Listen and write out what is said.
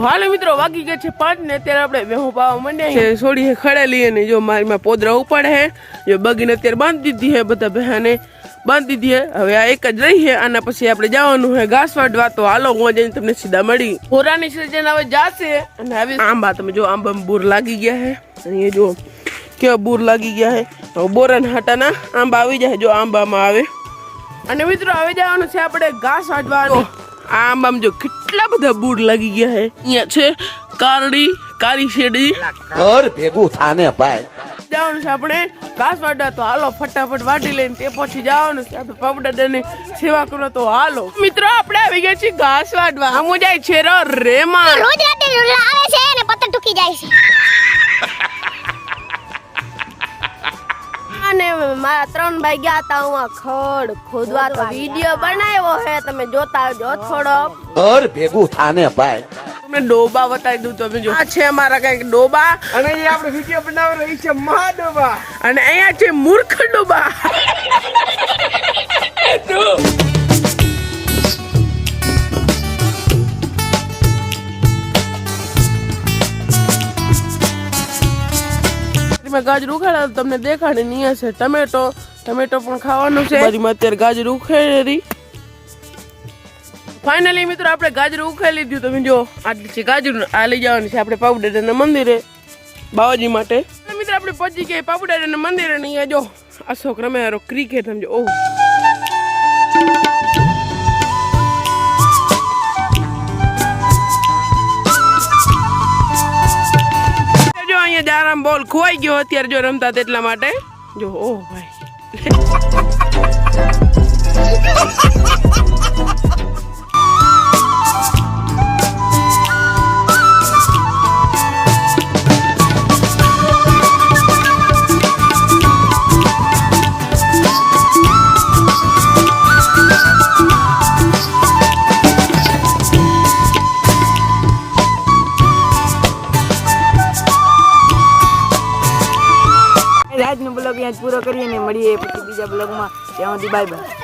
હાલો મિત્રો વાગી ગયા છે 5 ને અત્યારે આપણે વેહું પાવા માંડ્યા છે છોડી ખડેલી અને જો મારી માં પોદરા ઉપાડે હે જો બગીને અત્યારે બાંધી દીધી હે બધા બહેને બાંધી દીધી હે હવે આ એક જ રહી હે આના પછી આપણે જવાનું હે ઘાસ વાટવા તો હાલો હું જઈને તમને સીધા મળી પોરાની સિઝન હવે જાશે અને હવે આંબા તમે જો આંબા બૂર લાગી ગયા હે અને જો કેવા બૂર લાગી ગયા હે હવે બોરાના હાટાના આંબા આવી જાય જો આંબામાં આવે અને મિત્રો હવે જવાનું છે આપણે ઘાસ વાટવા આંબામાં જો કેટલા બધા બૂર લાગી ગયા હે અહીંયા છે કાળી શેરડી ઘર ભેગું થાને ભાઈ જવાનું છે આપણે ઘાસ વાટવા તો હાલો ફટાફટ વાટી લઈને તે પછી જવાનું છે આપણે પાપડાની સેવા કરો તો હાલો મિત્રો આપણે આવી ગયા છીએ ઘાસ વાટવા આમ જાય છે રેમાં રોજ રાતે આવે છે અને પત્તર ટૂકી જાય છે અને મારા 3 ભાઈ ગયા હતા હું ખડ ખોદવા તો વિડિયો બનાવ્યો છે તમે જોતા આવજો થોડો ઘર ભેગું થાને ભાઈ તમને ડોબા બતાવી દઉં તમે જો આ છે અમારા કઈક ડોબા અને અહીંયા આપણે વિડિયો બનાવી રહી છે મહા ડોબા અને અહીંયા છે મૂર્ખ ડોબા ગાજર ઉખાડા તમને દેખાડે અહીંયા છે ટમેટો પણ ખાવાનું છે બાજુમાં અત્યારે ગાજર ઉખેડી ફાઇનલી મિત્રો આપણે ગાજર ઉખાડી લીધું તમે જો આટલી છે ગાજર આ લઈ જવાની છે આપણે પાપુડાના મંદિરે બાવાજી માટે મિત્રો આપણે પહોંચી ગયા પાપુડાના મંદિરે અને અહીંયા જો અશોક રમે ક્રિકેટ સમજો ઓહ જારામ બોલ ખોવાઈ ગયો અત્યારે જો રમતા તેટલા માટે જો ઓહ ભાઈ આજનો બ્લોગ અહીંયા પૂરો કરીએ ને મળીએ પછી બીજા બ્લોગમાં ત્યાં સુધી બાય બાય.